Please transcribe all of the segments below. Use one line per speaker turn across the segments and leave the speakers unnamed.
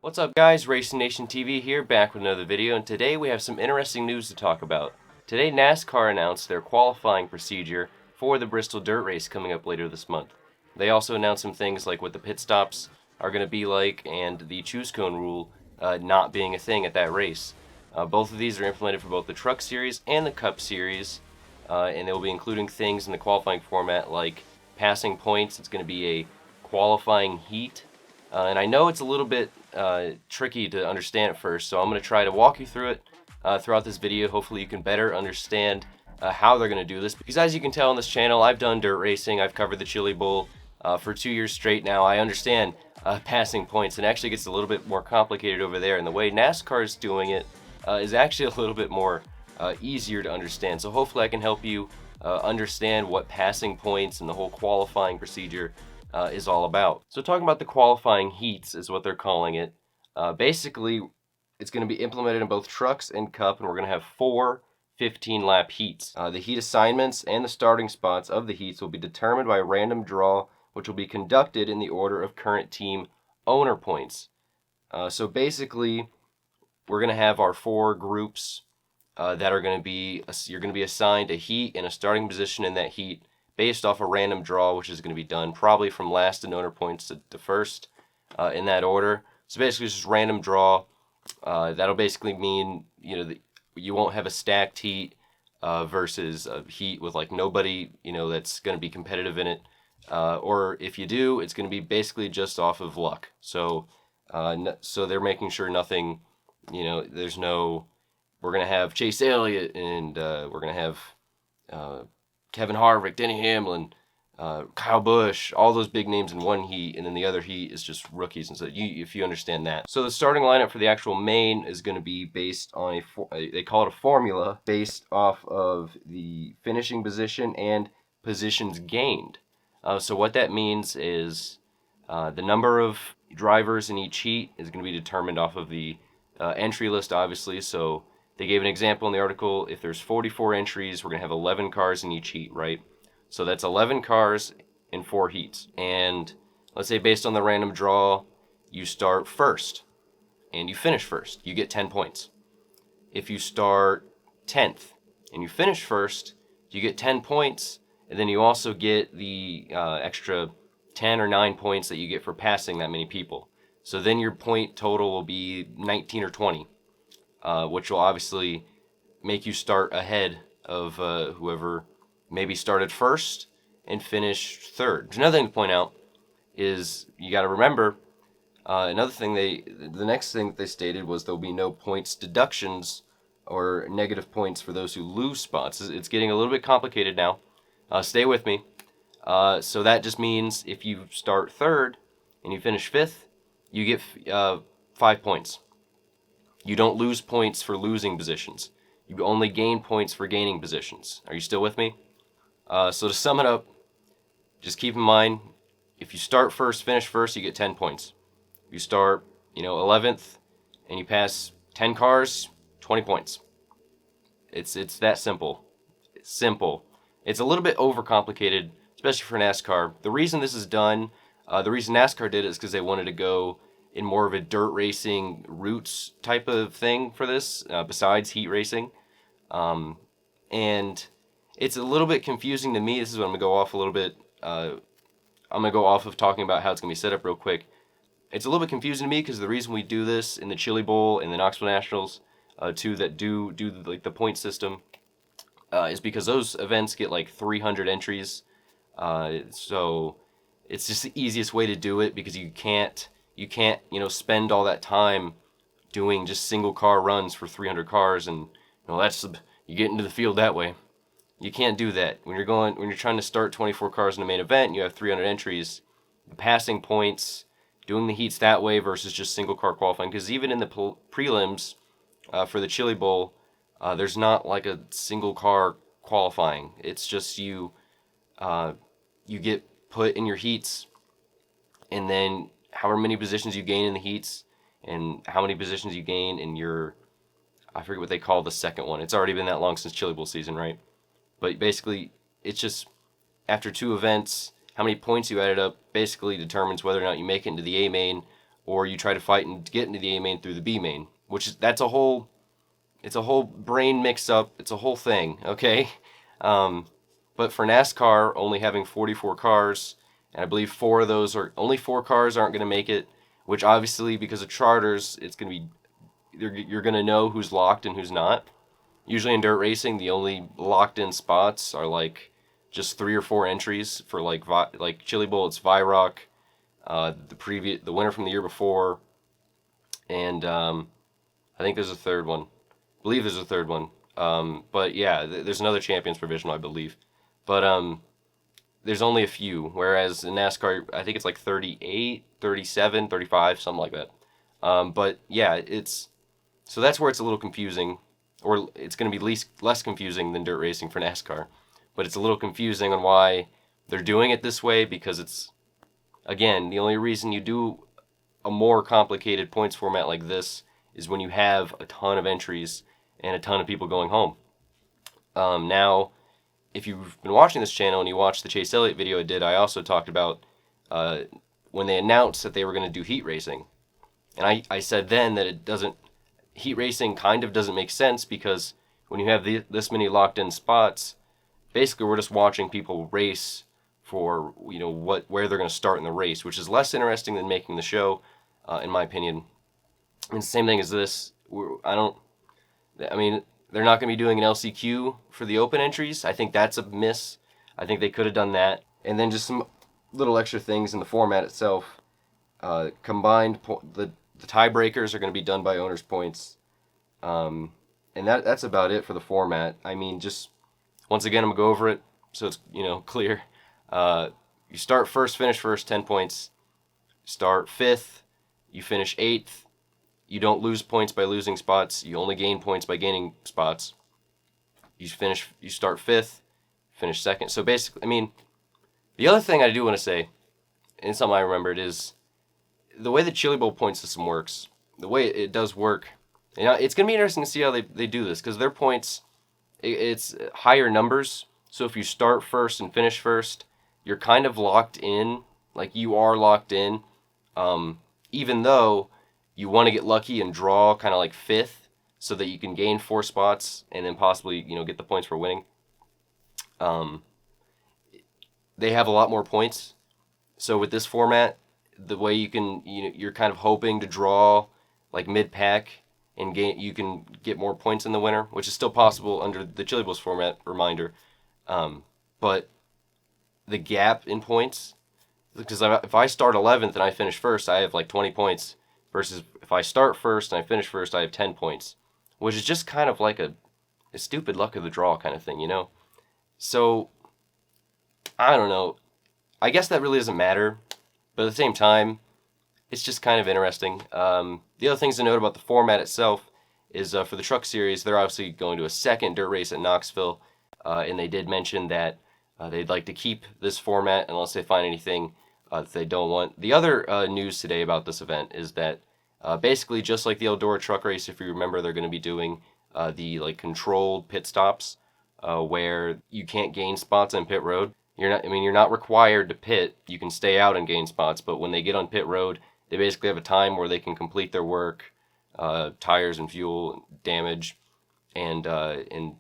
What's up guys, Racing Nation TV here, back with another video, and today we have some interesting news to talk about. Today NASCAR announced their qualifying procedure for the Bristol Dirt Race coming up later this month. They also announced some things like what the pit stops are going to be like and the choose cone rule not being a thing at that race. Both of these are implemented for both the Truck Series and the Cup Series, and they will be including things in the qualifying format like passing points. It's going to be a qualifying heat. And I know it's a little bit tricky to understand at first, so I'm going to try to walk you through it throughout this video. Hopefully you can better understand how they're going to do this, because as you can tell on this channel, I've done dirt racing. I've covered the Chili Bowl for 2 years straight now. I understand passing points, and actually gets a little bit more complicated over there, and the way NASCAR is doing it is actually a little bit more easier to understand. So hopefully I can help you understand what passing points and the whole qualifying procedure is all about. So talking about the qualifying heats is what they're calling it. Basically, it's going to be implemented in both trucks and cup, and we're going to have 4 15-lap heats. The heat assignments and the starting spots of the heats will be determined by a random draw, which will be conducted in the order of current team owner points. So basically, we're going to have our 4 groups that are going to be, you're going to be assigned a heat and a starting position in that heat, based off a random draw, which is going to be done probably from last in owner points to first in that order. So basically it's just random draw. That'll basically mean, you won't have a stacked heat versus a heat with like nobody, that's going to be competitive in it. Or if you do, it's going to be basically just off of luck. So so they're making sure nothing, there's no, we're going to have Chase Elliott and we're going to have Kevin Harvick, Denny Hamlin, Kyle Busch, all those big names in one heat, and then the other heat is just rookies. And so if you understand that. So the starting lineup for the actual main is going to be based on they call it a formula, based off of the finishing position and positions gained. So what that means is the number of drivers in each heat is going to be determined off of the entry list, obviously. So they gave an example in the article. If there's 44 entries, we're going to have 11 cars in each heat, right? So that's 11 cars in 4 heats. And let's say based on the random draw, you start first and you finish first. You get 10 points. If you start 10th and you finish first, you get 10 points. And then you also get the extra 10 or 9 points that you get for passing that many people. So then your point total will be 19 or 20. Which will obviously make you start ahead of whoever maybe started first and finished third. Another thing to point out is you got to remember, the next thing that they stated was there'll be no points deductions or negative points for those who lose spots. It's getting a little bit complicated now. Stay with me. So that just means if you start third and you finish 5th, you get 5 points. You don't lose points for losing positions. You only gain points for gaining positions. Are you still with me? So to sum it up, just keep in mind, if you start first, finish first, you get 10 points. If you start, 11th, and you pass 10 cars, 20 points. It's that simple. It's simple. It's a little bit overcomplicated, especially for NASCAR. The reason this is done, the reason NASCAR did it is because they wanted to go in more of a dirt racing roots type of thing for this, besides heat racing. And it's a little bit confusing to me. This is what I'm going to go off a little bit. I'm going to go off of talking about how it's going to be set up real quick. It's a little bit confusing to me because the reason we do this in the Chili Bowl and the Knoxville Nationals, two that do like the point system, is because those events get like 300 entries. So it's just the easiest way to do it, because you can't, spend all that time doing just single car runs for 300 cars, and you get into the field that way. You can't do that. When you're trying to start 24 cars in the main event, and you have 300 entries, the passing points, doing the heats that way versus just single car qualifying, because even in the prelims for the Chili Bowl, there's not like a single car qualifying. It's just you get put in your heats, and then however many positions you gain in the heats and how many positions you gain in your, I forget what they call the second one. It's already been that long since Chili Bowl season, right? But basically, it's just after 2 events, how many points you added up basically determines whether or not you make it into the A main or you try to fight and get into the A main through the B main, which is it's a whole brain mix up. It's a whole thing, okay? But for NASCAR, only having 44 cars, and I believe only four cars aren't going to make it, which obviously because of charters, it's going to be you're going to know who's locked and who's not. Usually in dirt racing, the only locked in spots are like just 3 or 4 entries for like Chili Bowl. It's Vyrock, the winner from the year before, and I think there's a third one. I believe there's a third one. But yeah, there's another champions provisional, I believe. But there's only a few, whereas in NASCAR, I think it's like 38, 37, 35, something like that. But yeah, so that's where it's a little confusing, or it's going to be less confusing than dirt racing for NASCAR. But it's a little confusing on why they're doing it this way, because it's, again, the only reason you do a more complicated points format like this is when you have a ton of entries and a ton of people going home. Now, if you've been watching this channel and you watched the Chase Elliott video I did, I also talked about when they announced that they were going to do heat racing. And I said then that heat racing kind of doesn't make sense, because when you have this many locked in spots, basically we're just watching people race for, where they're going to start in the race, which is less interesting than making the show, in my opinion. And the same thing as this. They're not going to be doing an LCQ for the open entries. I think that's a miss. I think they could have done that. And then just some little extra things in the format itself. Combined, the tiebreakers are going to be done by owner's points. And that's about it for the format. I mean, just once again, I'm going to go over it so it's clear. You start first, finish first, 10 points. Start 5th, you finish 8th. You don't lose points by losing spots. You only gain points by gaining spots. You start 5th, finish 2nd. So basically, the other thing I do want to say, and something I remembered, is the way the Chili Bowl point system works, the way it does work. It's going to be interesting to see how they do this, because their points, it's higher numbers. So if you start first and finish first, you're kind of locked in. Like, you are locked in, even though you want to get lucky and draw kind of like 5th, so that you can gain 4 spots and then possibly get the points for winning. They have a lot more points, so with this format, the way you're kind of hoping to draw like mid-pack and you can get more points in the winner, which is still possible under the Chili Bowls format. Reminder, but the gap in points, because if I start 11th and I finish first, I have like 20 points. Versus if I start first and I finish first, I have 10 points, which is just kind of like a stupid luck of the draw kind of thing, So, I don't know. I guess that really doesn't matter, but at the same time, it's just kind of interesting. The other things to note about the format itself is for the Truck Series, they're obviously going to a second dirt race at Knoxville, and they did mention that they'd like to keep this format unless they find anything that they don't want. The other news today about this event is that basically, just like the Eldora Truck Race, if you remember, they're going to be doing the controlled pit stops where you can't gain spots on pit road. You're not required to pit. You can stay out and gain spots, but when they get on pit road, they basically have a time where they can complete their work, tires and fuel damage, and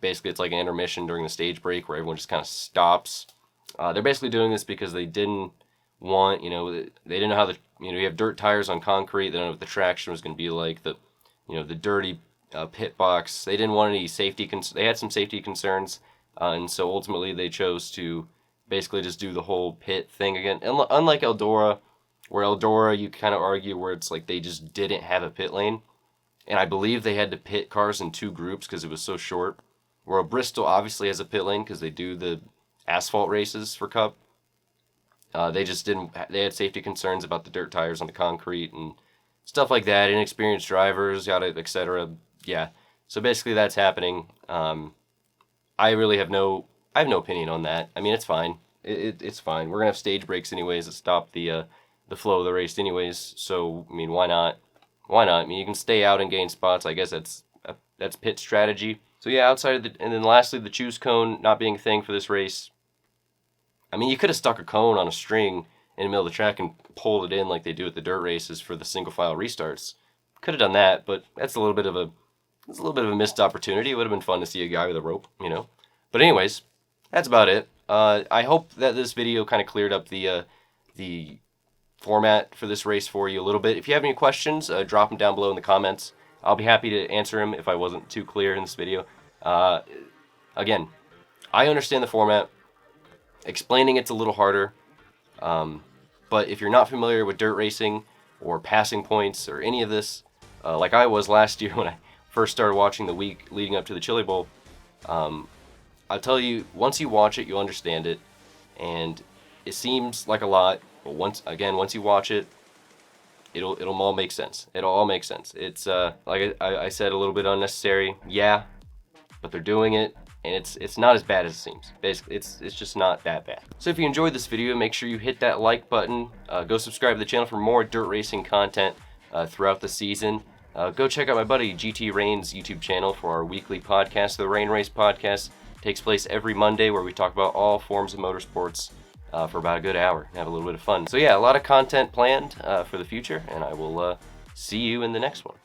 basically it's like an intermission during the stage break where everyone just kind of stops. They're basically doing this because they didn't want, they didn't know how you have dirt tires on concrete. They don't know what the traction was going to be like. The dirty pit box. They didn't want any safety. They had some safety concerns, and so ultimately they chose to basically just do the whole pit thing again. And unlike Eldora, where Eldora you kind of argue where it's like they just didn't have a pit lane, and I believe they had to pit cars in 2 groups because it was so short. Where Bristol obviously has a pit lane because they do the asphalt races for Cup. They just didn't. They had safety concerns about the dirt tires on the concrete and stuff like that. Inexperienced drivers, etc. Yeah. So basically, that's happening. I have no opinion on that. It's fine. It's fine. We're gonna have stage breaks anyways that stop the flow of the race anyways. So why not? Why not? You can stay out and gain spots. I guess that's pit strategy. So yeah, outside of and then lastly, the choose cone not being a thing for this race. You could have stuck a cone on a string in the middle of the track and pulled it in like they do at the dirt races for the single file restarts. Could have done that, but that's a little bit of a missed opportunity. It would have been fun to see a guy with a rope, you know. But anyways, that's about it. I hope that this video kind of cleared up the format for this race for you a little bit. If you have any questions, drop them down below in the comments. I'll be happy to answer them if I wasn't too clear in this video. Again, I understand the format. Explaining it's a little harder. But if you're not familiar with dirt racing or passing points or any of this, like I was last year when I first started watching the week leading up to the Chili Bowl, I'll tell you, once you watch it, you'll understand it. And it seems like a lot, but once you watch it, it'll all make sense. It'll all make sense. It's like I said, a little bit unnecessary, yeah, but they're doing it, and it's not as bad as it seems. Basically, it's just not that bad. So if you enjoyed this video, make sure you hit that like button. Go subscribe to the channel for more dirt racing content throughout the season. Go check out my buddy GT Rain's YouTube channel for our weekly podcast. The Rain Race Podcast takes place every Monday, where we talk about all forms of motorsports for about a good hour and have a little bit of fun. So yeah, a lot of content planned for the future, and I will see you in the next one.